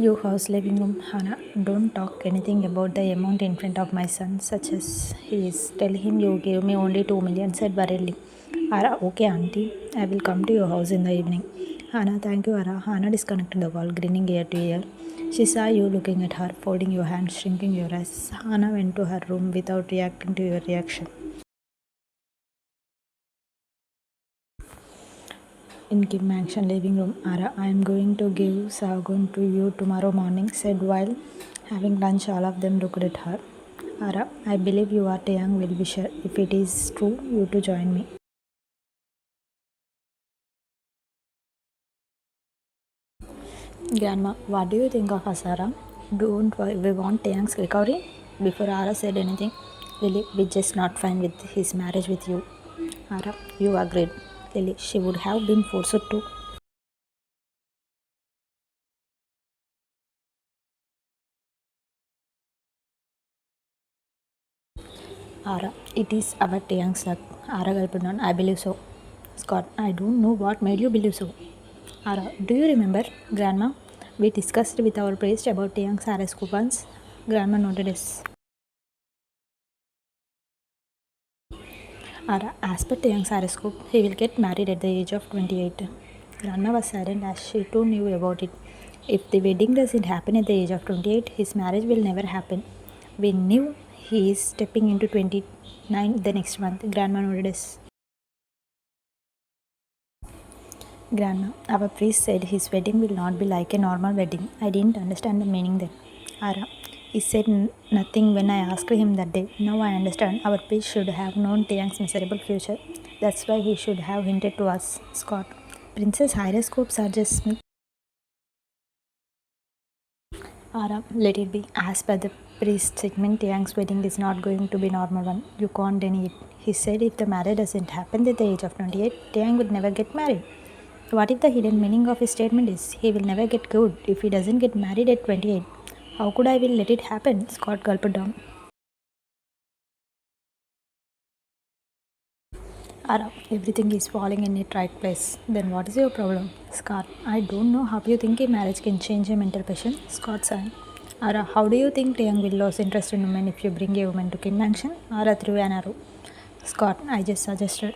You house living room, Hannah. Don't talk anything about the amount in front of my son, such as he is. Tell him you gave me only 2 million, said Barelli. Ara, okay, auntie. I will come to your house in the evening. Hannah, thank you, Ara. Hannah disconnected the call, grinning ear to ear. She saw you looking at her, folding your hands, shrinking your eyes. Hannah went to her room without reacting to your reaction. In Kim Mansion living room, Ara, I am going to give Sagun to you tomorrow morning, said while having lunch. All of them looked at her. Ara, I believe you are Taehyung well-wisher. If it is true, you to join me. Grandma, what do you think of us, Ara? Don't we want Taehyung's recovery? Before Ara said anything, Lily, we're just not fine with his marriage with you. Ara, you agreed. Lily, she would have been forced to. Ara, it is our Taehyung's luck. Ara gulped on, I believe so. Scott, I don't know what made you believe so. Ara, do you remember, Grandma? We discussed with our priest about Taehyung's RS coupons. Grandma nodded yes. Ara, as per Taehyung's horoscope, he will get married at the age of 28. Grandma was silent as she too knew about it. If the wedding doesn't happen at the age of 28, his marriage will never happen. We knew he is stepping into 29 the next month. Grandma nodded yes. Grandma, our priest said his wedding will not be like a normal wedding. I didn't understand the meaning then. Ara, he said nothing when I asked him that day. Now I understand. Our priest should have known Taehyung's miserable future. That's why he should have hinted to us. Scott, Princess horoscopes are just Ara, let it be. As per the priest segment, Taehyung's wedding is not going to be normal one. You can't deny it. He said if the marriage doesn't happen at the age of 28, Taehyung would never get married. What if the hidden meaning of his statement is he will never get good if he doesn't get married at 28? How could I will let it happen? Scott gulped down. Ara, everything is falling in its right place. Then what is your problem? Scott, I don't know how you think a marriage can change a mental patient. Scott sighed. Ara, how do you think Taehyung will lose interest in women if you bring a woman to Kim Mansion? Ara threw an arrow. Scott, I just suggested.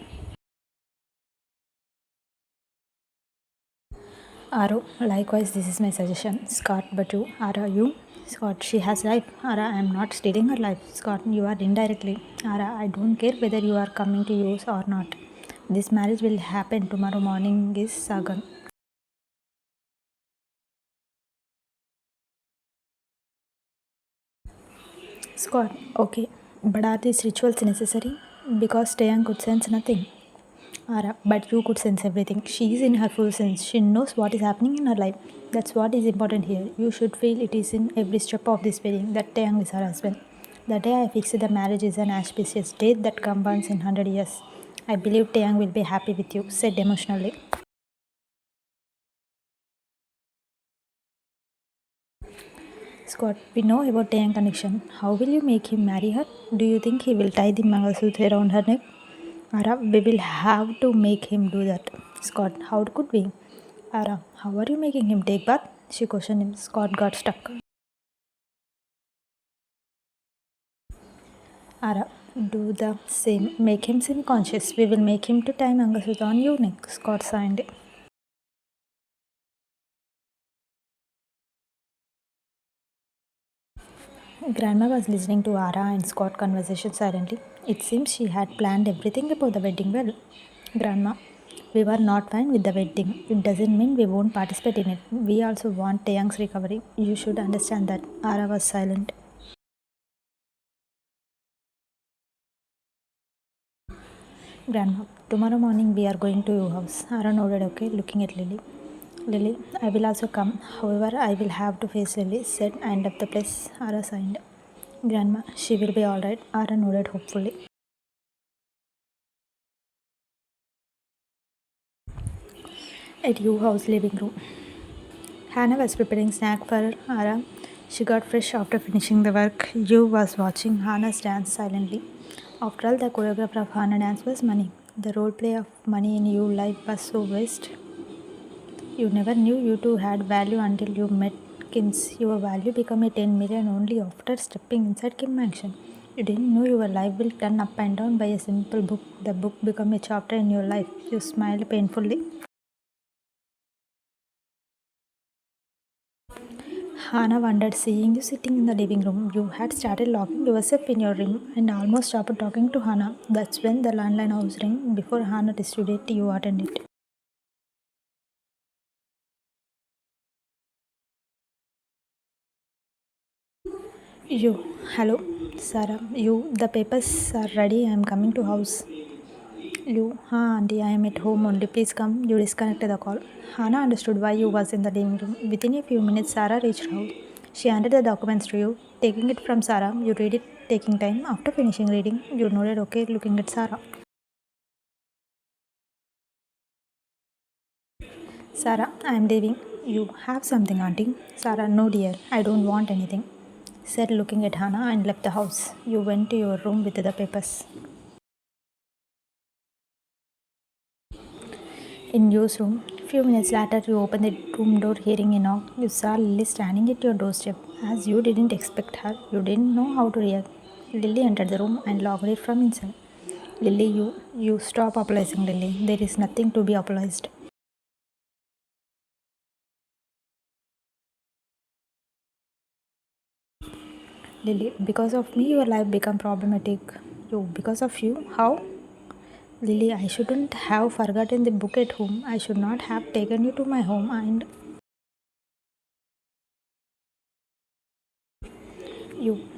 Aro, likewise, this is my suggestion. Scott, but you, Ara, you? Scott, she has life. Ara, I am not stealing her life. Scott, you are indirectly. Ara, I don't care whether you are coming to use or not. This marriage will happen tomorrow morning, is Sagan. Scott, okay, but are these rituals necessary? Because Taeyang could sense nothing. Ara, but you could sense everything. She is in her full sense. She knows what is happening in her life. That's what is important here. You should feel it is in every step of this wedding that Taeyang is her husband. The day I fixed the marriage is an auspicious date that comes once in 100 years. I believe Taeyang will be happy with you, said emotionally. Scott, we know about Taeyang connection. How will you make him marry her? Do you think he will tie the Mangalsutra around her neck? Ara, we will have to make him do that. Scott, how could we? Ara, how are you making him take bath? She questioned him. Scott got stuck. Ara, do the same. Make him semi-conscious. We will make him to time Mangalsutra on your neck. Scott signed. Grandma was listening to Ara and Scott conversation silently. It seems she had planned everything about the wedding well. Grandma, we were not fine with the wedding. It doesn't mean we won't participate in it. We also want Taeyang's recovery. You should understand that. Ara was silent. Grandma, tomorrow morning we are going to your house. Ara nodded okay, looking at Lily. Lily, I will also come. However, I will have to face Lily, said and up the place. Ara signed. Grandma, she will be alright. Ara nodded hopefully. At your house living room. Hannah was preparing snack for Ara. She got fresh after finishing the work. Yu was watching Hannah's dance silently. After all, the choreographer of Hannah dance was Money. The role play of Money in your life was so waste. You never knew you two had value until you met Kim's. Your value become a 10 million only after stepping inside Kim Mansion. You didn't know your life will turn up and down by a simple book. The book become a chapter in your life. You smiled painfully. Hannah wondered seeing you sitting in the living room. You had started locking yourself in your room and almost stopped talking to Hannah. That's when the landline house rang. Before Hannah distributed, you attended it. Hello, Sarah. The papers are ready. I am coming to house. Auntie, I am at home only. Please come. You disconnected the call. Hannah understood why you was in the living room. Within a few minutes, Sarah reached out. She handed the documents to you. Taking it from Sarah, you read it, taking time. After finishing reading, you nodded okay, looking at Sarah. Sarah, I am leaving. You have something, Auntie? Sarah, no dear, I don't want anything, said looking at Hannah and left the house. You went to your room with the papers. In Yu's room, few minutes later, you opened the room door hearing a knock. You saw Lily standing at your doorstep. As you didn't expect her, you didn't know how to react. Lily entered the room and locked it from inside. Lily, you stop apologizing, Lily. There is nothing to be apologized. Lily, because of me, your life become problematic. Because of you, how? Lily, I shouldn't have forgotten the book at home. I should not have taken you to my home and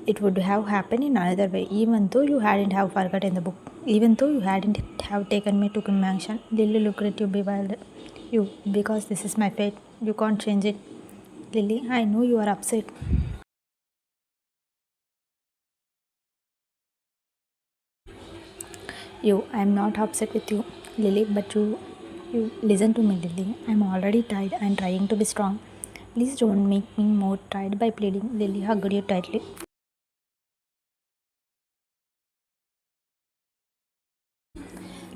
it would have happened in another way, even though you hadn't have forgotten the book. Even though you hadn't have taken me to Kim Mansion. Lily looked at you bewildered. Because this is my fate. You can't change it. Lily, I know you are upset. I am not upset with you, Lily, but you listen to me, Lily. I am already tired and trying to be strong. Please don't make me more tired by pleading. Lily hugged you tightly.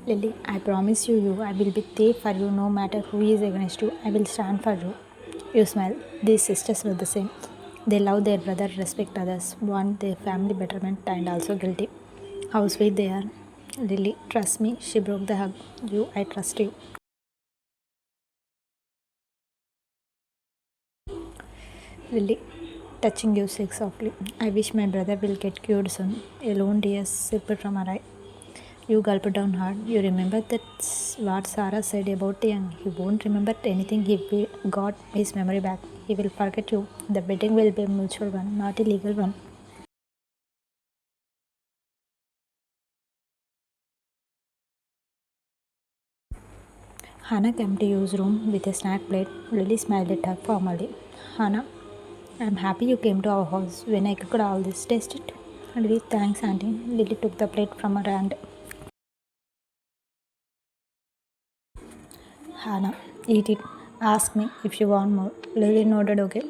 Lily, I promise I will be there for you no matter who is against you. I will stand for you. You smile. These sisters were the same. They love their brother, respect others, want their family betterment, and also guilty. How sweet they are. Lily, trust me. She broke the hug. I trust you. Lily, touching you sick softly. I wish my brother will get cured soon. A lone tear sipped from her eye. You gulped down hard. You remember that's what Sarah said about Taehyung. He won't remember anything. Got his memory back. He will forget you. The wedding will be a mutual one, not a legal one. Hannah came to Yu's room with a snack plate. Lily smiled at her formally. Hannah, I'm happy you came to our house when I cooked all this. Taste it. Lily, thanks, Auntie. Lily took the plate from her hand. Hannah, eat it. Ask me if you want more. Lily nodded okay.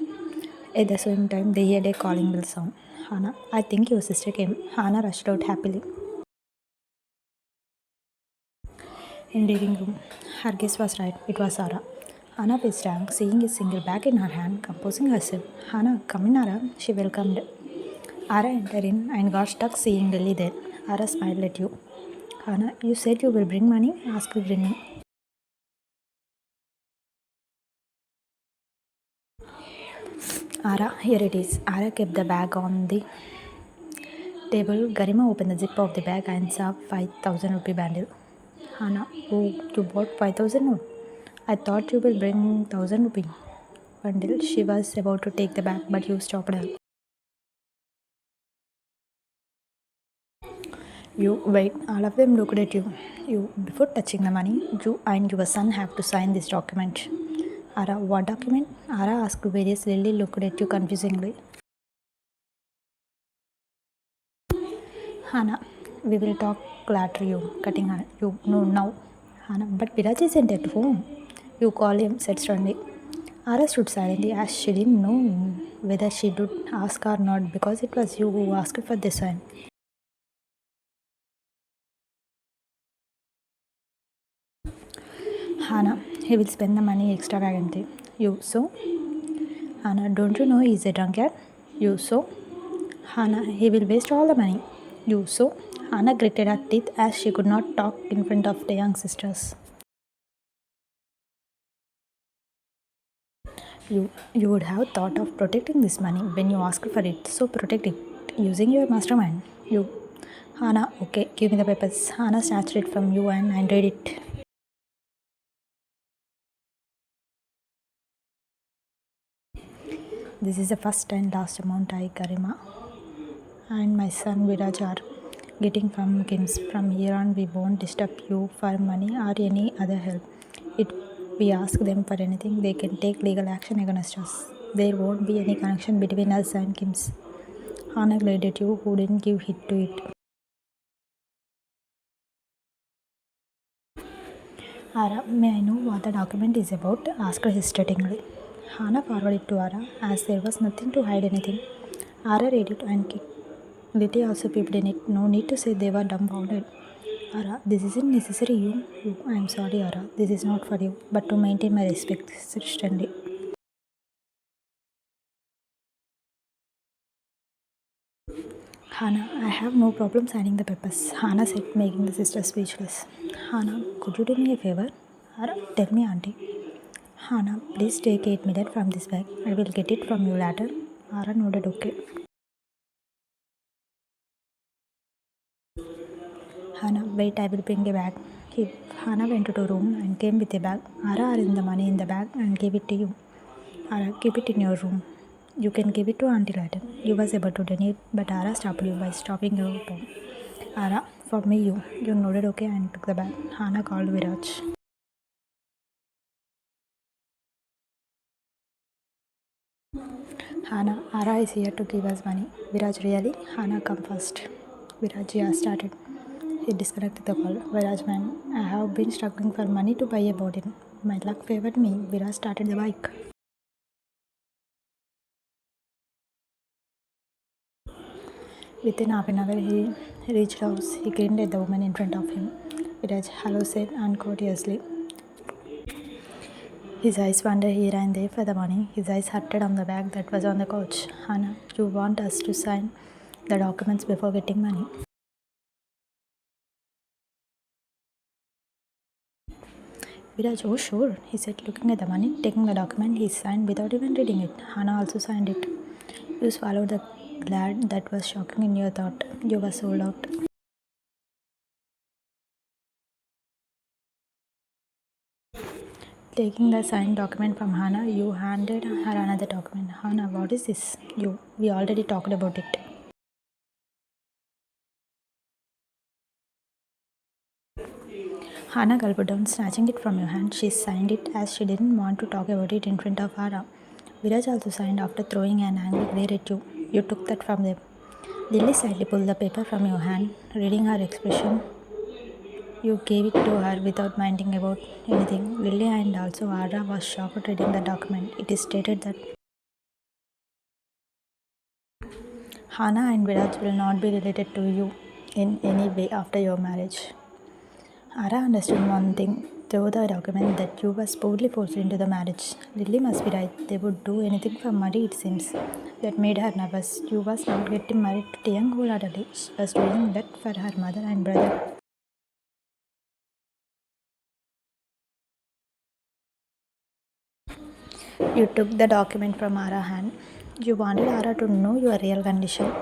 At the same time, they heard a calling bell sound. Hannah, I think your sister came. Hannah rushed out happily. In living room, her guess was right. It was Sarah. Hannah faced down, seeing a single bag in her hand, composing herself. Hannah, come in, Ara. She welcomed. Ara entered in and got stuck seeing Lily there. Ara smiled at you. Hannah, you said you will bring money? Asked grinning. Ara, here it is. Ara kept the bag on the table. Garima opened the zip of the bag and saw 5,000 rupee bundle. Hannah, oh, you bought 5,000 note? I thought you will bring 1,000 rupee bundle. She was about to take the bag, but you stopped her. You wait. All of them looked at you. Before touching the money, you and your son have to sign this document. Ara, what document? Ara asked various. Lily looked at you confusingly. Hannah, we will talk later. You cutting her. You no now. Hannah, but Viraj isn't at home. You call him, said sternly. Ara stood silently as she didn't know whether she would ask or not because it was you who asked for the sign. Hannah, he will spend the money extravagantly. So? Hannah, don't you know he's a drunkard? You so? Hannah, he will waste all the money. You so? Hannah gritted her teeth as she could not talk in front of the young sisters. You would have thought of protecting this money when you asked for it, so protect it using your mastermind. You. Hannah, okay, give me the papers. Hannah snatched it from you and read it. This is the first and last amount I, Karima, and my son Viraj are getting from Kims. From here on, we won't disturb you for money or any other help. If we ask them for anything, they can take legal action against us. There won't be any connection between us and Kims. Hannah glared at you, who didn't give heed to it. Ara, may I know what the document is about? Asked hesitatingly. Hannah forwarded to Ara, as there was nothing to hide anything. Ara read it and kicked. Lily also peeped in it. No need to say they were dumbfounded. Ara, this isn't necessary. You. I am sorry, Ara. This is not for you, but to maintain my respect, sternly. Hannah, I have no problem signing the papers, Hannah said, making the sister speechless. Hannah, could you do me a favor? Ara, tell me, Auntie. Hannah, please take 8 minutes from this bag. I will get it from you later. Ara nodded okay. Hannah, wait, I will bring a bag. Hannah went to a room and came with a bag. Ara arranged the money in the bag and gave it to you. Ara, keep it in your room. You can give it to Auntie later. You was about to deny it, but Ara stopped you by stopping your tone. Ara, for me, you. You nodded okay and took the bag. Hannah called Viraj. Hannah, Ara is here to give us money. Viraj, really? Hannah, come first. Viraj, yeah, started. He disconnected the call. Viraj, man, I have been struggling for money to buy a body. My luck favored me. Viraj started the bike. Within half an hour, he reached house. He grinned at the woman in front of him. Viraj, hello, said uncourteously. His eyes wandered here and there for the money. His eyes hurted on the bag that was on the couch. Hannah, you want us to sign the documents before getting money? Viraj, oh sure, he said, looking at the money. Taking the document, he signed without even reading it. Hannah also signed it. You swallowed the glad that was shocking in your thought. You were sold out. Taking the signed document from Hannah, you handed her another document. Hannah, what is this? We already talked about it. Hannah gulped down, snatching it from your hand. She signed it as she didn't want to talk about it in front of Hannah. Viraj also signed after throwing an angry glare at you. You took that from them. Lily slightly pulled the paper from your hand, reading her expression. You gave it to her without minding about anything. Lily and also Ara was shocked reading the document. It is stated that Hannah and Viraj will not be related to you in any way after your marriage. Ara understood one thing through the document that you were spurely forced into the marriage. Lily must be right. They would do anything for money, it seems. That made her nervous. You was not getting married to Taehyung wholeheartedly. She was doing that for her mother and brother. You took the document from Ara's hand. You wanted Ara to know your real condition.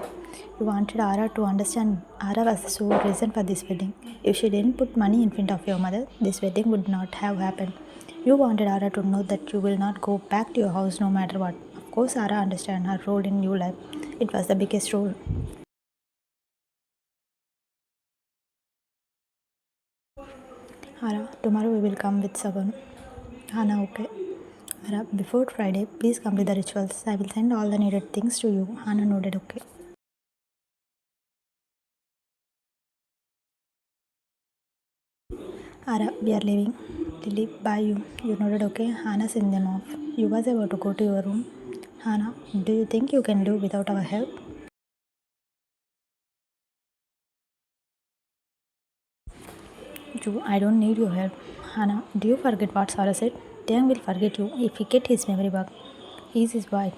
You wanted Ara to understand Ara was the sole reason for this wedding. If she didn't put money in front of your mother, this wedding would not have happened. You wanted Ara to know that you will not go back to your house no matter what. Of course, Ara understood her role in your life. It was the biggest role. Ara, tomorrow we will come with Sagan. Hana, okay. Ara, before Friday, please complete the rituals. I will send all the needed things to you. Hana nodded okay. Ara, we are leaving. Lily, bye you. You nodded okay. Hana sent them off. You was about to go to your room. Hana, do you think you can do without our help? I don't need your help. Hana, do you forget what Sarah said? Taehyung will forget you if he get his memory back. He's his boy.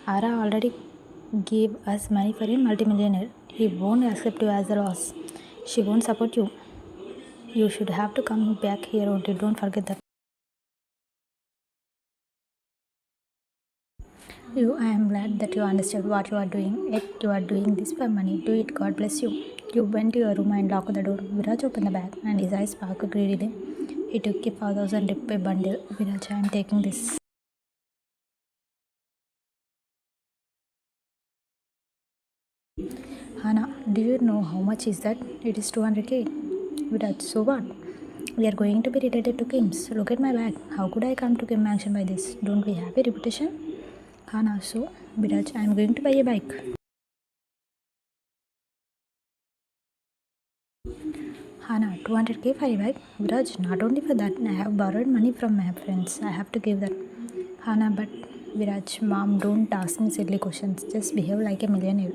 Ara already gave us money for a multimillionaire. He won't accept you as a loss. She won't support you. You should have to come back here only. Don't forget that. I am glad that you understood what you are doing. Yet you are doing this for money. Do it. God bless you. You went to your room and locked the door. Viraj opened the bag and his eyes sparkled greedily. He took a 4,000 rupee bundle. Viraj, I am taking this. Hana, do you know how much is that? It is 200k. Viraj, so what? We are going to be related to Kim's. Look at my bag. How could I come to Kim Mansion by this? Don't we have a reputation? Hana, so Viraj, I am going to buy a bike. Hana, 200k for a bike? Viraj, not only for that, I have borrowed money from my friends. I have to give that. Hana, but Viraj, mom, don't ask me silly questions. Just behave like a millionaire.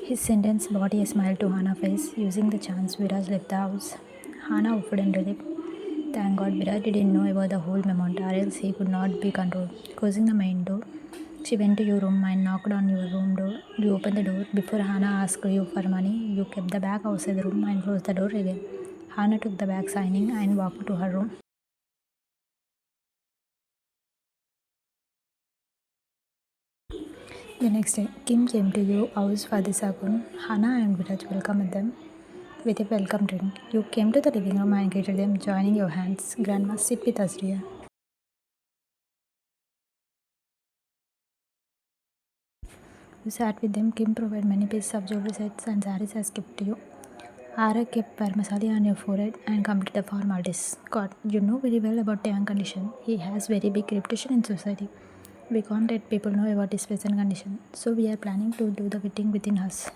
His sentenced body a smile to Hana's face. Using the chance, Viraj left the house. Hana offered in relief. Thank God Viraj didn't know about the whole amount, or else he could not be controlled. Closing the main door, she went to your room and knocked on your room door. You opened the door. Before Hana asked you for money, you kept the bag outside the room and closed the door again. Hana took the bag, signing, and walked to her room. The next day, Kim came to your house for the second. Hana and Viraj welcomed them with a welcome drink. You came to the living room and greeted them, joining your hands. Grandma, sit with us, dear. You sat with them. Kim provided many pieces of jewelry sets and saris as gift to you. Ara kept vermicelli on your forehead and completed the formalities. God, you know very well about Taehyung condition. He has very big reputation in society. We can't let people know about his present condition. So we are planning to do the wedding within us.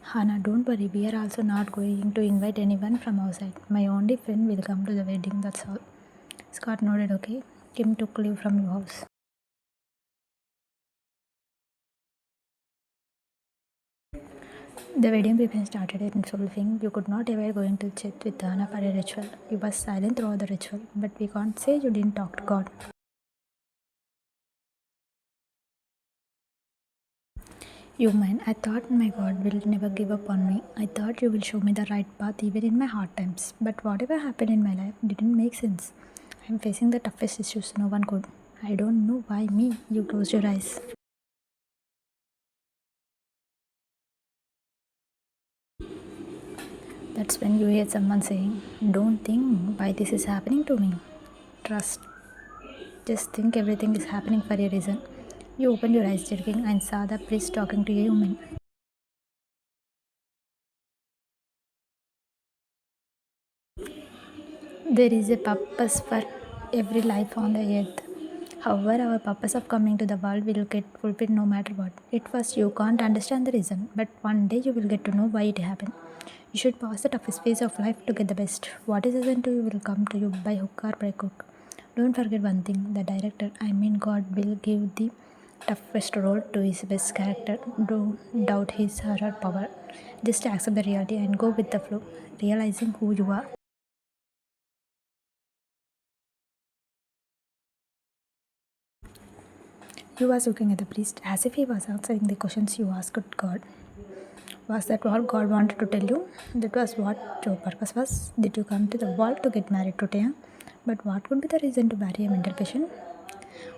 Hana, don't worry. We are also not going to invite anyone from outside. My only friend will come to the wedding, that's all. Scott nodded, okay. Kim took leave from your house. The wedding preparation started in full swing. You could not ever going to chat with Hana for a ritual. You were silent throughout the ritual, but we can't say you didn't talk to God. You mind, I thought my God will never give up on me. I thought you will show me the right path even in my hard times. But whatever happened in my life didn't make sense. I'm facing the toughest issues no one could. I don't know why me. You closed your eyes. That's when you hear someone saying, don't think why this is happening to me. Trust. Just think everything is happening for a reason. You opened your eyes jerking and saw the priest talking to a woman. There is a purpose for every life on the earth. However, our purpose of coming to the world will get fulfilled no matter what. At first, you can't understand the reason, but one day you will get to know why it happened. You should pass the toughest phase of life to get the best. What is sent to you will come to you by hook or by crook. Don't forget one thing, the director, I mean God, will give the toughest role to his best character. Don't doubt his or her power. Just accept the reality and go with the flow, realizing who you are. You was looking at the priest as if he was answering the questions you asked God. Was that what God wanted to tell you? That was what your purpose was? Did you come to the world to get married to Taehyung? But what could be the reason to marry a mental patient?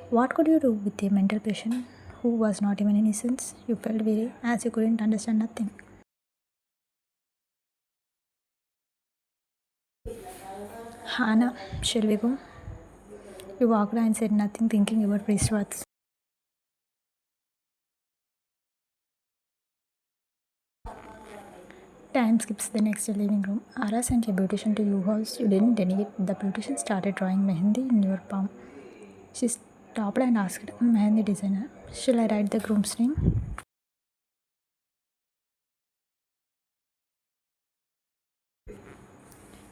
What could you do with a mental patient who was not even innocent? You felt weary as you couldn't understand nothing. Hana, shall we go? You walked and said nothing, thinking about priest words. Time skips the next day living room. Ara sent a beautician to your house. You didn't deny it. The beautician started drawing mehendi in your palm. She stopped and asked, Mehendi designer, shall I write the groom's name?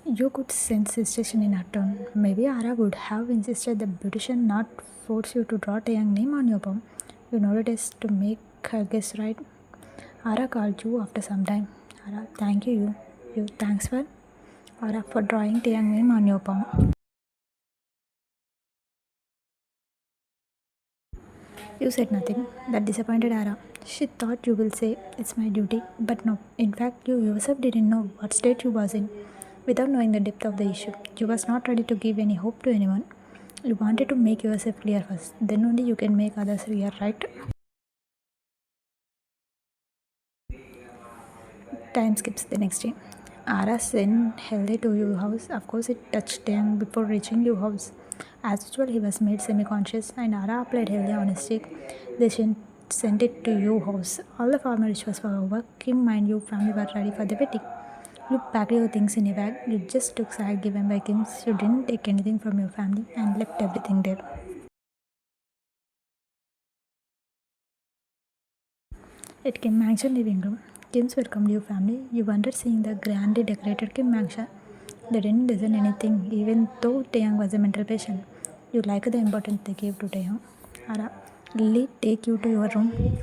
You could sense hesitation in her tone. Maybe Ara would have insisted the beautician not force you to draw a young name on your palm. You nodded as to make her guess right. Ara called you after some time. Ara, thank you. You thanks for Ara for drawing Taehyung name on your palm. You said nothing. That disappointed Ara. She thought you will say it's my duty, but no. In fact, you yourself didn't know what state you was in. Without knowing the depth of the issue, you was not ready to give any hope to anyone. You wanted to make yourself clear first. Then only you can make others clear, right? Time skips the next day. Ara sent Helly to your house. Of course, it touched Taehyung before reaching your house. As usual, he was made semi-conscious, and Ara applied Helly on his stick. They sent it to your house. All the formal rituals were over. Kim and your family were ready for the wedding. You packed your things in a bag. You just took side given by Kim. You didn't take anything from your family and left everything there. At Kim Mansion living room, Kim's welcomed your family. You wondered seeing the grandly decorated Kim Mansion. They didn't listen anything, even though Taehyung was a mental patient. You liked the importance they gave to Taehyung. Ara, Lily, take you to your room.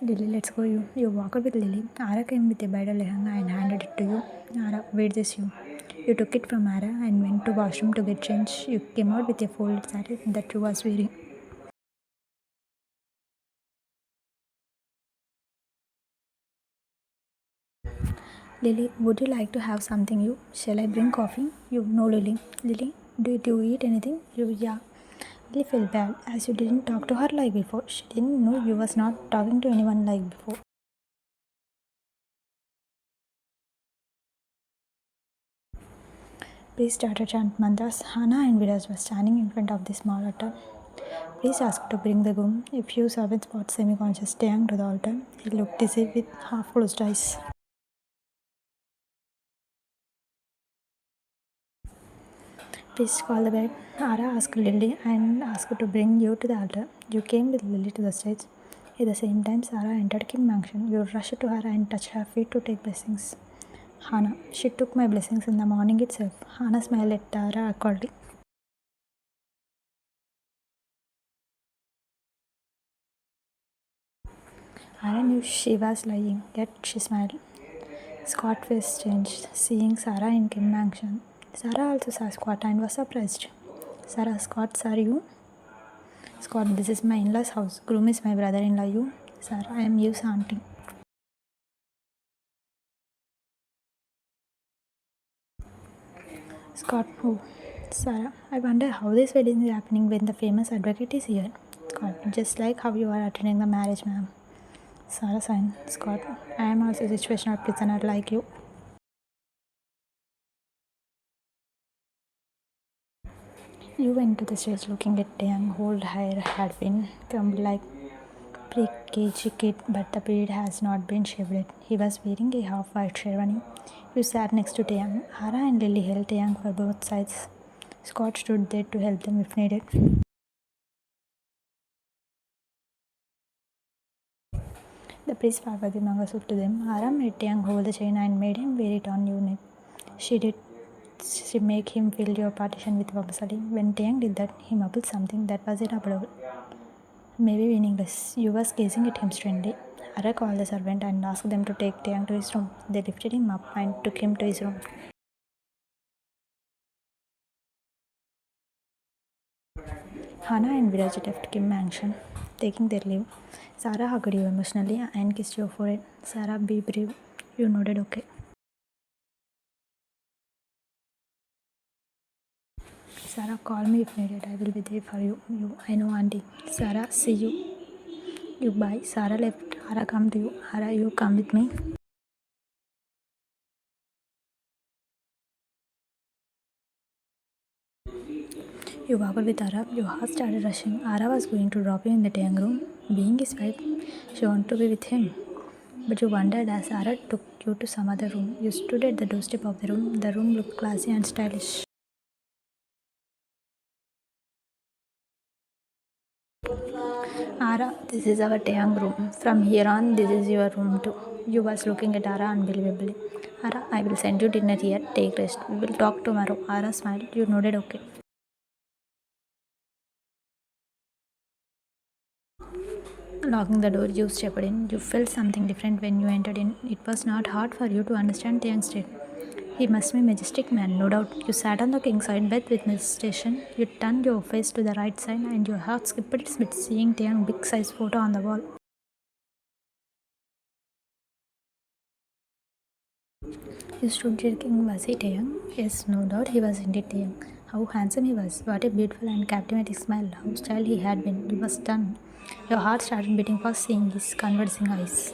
Lily, let's go. You walked with Lily. Ara came with a bridal lehenga and handed it to you. Ara, wait this you. You took it from Ara and went to washroom to get changed. You came out with a folded saree that you was wearing. Lily, would you like to have something? You, shall I bring coffee? You, no, Lily. Lily, did you eat anything? You, yeah. Lily felt bad as you didn't talk to her like before. She didn't know you was not talking to anyone like before. Please started chant mantras. Hana and Viraj were standing in front of the small altar. Please ask to bring the groom. A few servants brought semi-conscious Taehyung to the altar. He looked dizzy with half-closed eyes. Please call the bride. Ara asked Lily and asked to bring you to the altar. You came with Lily to the stage. At the same time, Sarah entered Kim Mansion. You rushed to her and touched her feet to take blessings. Hana, she took my blessings in the morning itself. Hana smiled at Tara awkwardly. Ara knew she was lying, yet she smiled. Scott's face changed, seeing Sarah in Kim Mansion. Sarah also saw Scott and was surprised. Sarah, Scott, are you? Scott, this is my in-laws house. Groom is my brother-in-law. You? Sarah, I am Yu's auntie. Scott, who? Sarah, I wonder how this wedding is happening when the famous advocate is here. Scott, just like how you are attending the marriage, ma'am. Sarah signed. Scott, I am also a situational prisoner like you. You went to the stage looking at Taehyung. Whole hair had been combed like pre-cage kid, but the beard has not been shaved yet. He was wearing a half-white sherwani. You sat next to Taehyung. Hara and Lily held Taehyung for both sides. Scott stood there to help them if needed. The priest forwarded the mangasuk to them. Hara made Taehyung hold the chain and made him wear it on your neck. She did. She make him fill your partition with Vapasali. When Taehyung did that, he mumbled something that was inaudible. Maybe meaningless. You was gazing at him strangely. Hara called the servant and asked them to take Taehyung to his room. They lifted him up and took him to his room. Hana and Viraj left Kim Mansion, taking their leave. Sarah hugged you emotionally and kissed your forehead. Sarah, be brave. You nodded okay. Sarah, call me if needed. I will be there for you. I know, auntie. Sarah, see you. You bye. Sarah left. Hara come to you. Hara, you come with me. You walked with Ara. Your heart started rushing. Ara was going to drop you in the tank room. Being his wife, she wanted to be with him. But you wondered as Ara took you to some other room. You stood at the doorstep of the room. The room looked classy and stylish. Ara, this is our Taehyung room. From here on, this is your room too. You was looking at Ara unbelievably. Ara, I will send you dinner here. Take rest. We will talk tomorrow. Ara smiled. You nodded okay. Locking the door, you stepped in. You felt something different when you entered in. It was not hard for you to understand Taehyung's state. He must be a majestic man, no doubt. You sat on the king side bed with meditation. You turned your face to the right side and your heart skipped its beat seeing Taehyung's big size photo on the wall. You stood jerking. Was he Taehyung? Yes, no doubt he was indeed Taehyung. How handsome he was. What a beautiful and captivating smile. How styled he had been. You were stunned. Your heart started beating fast seeing his conversing eyes.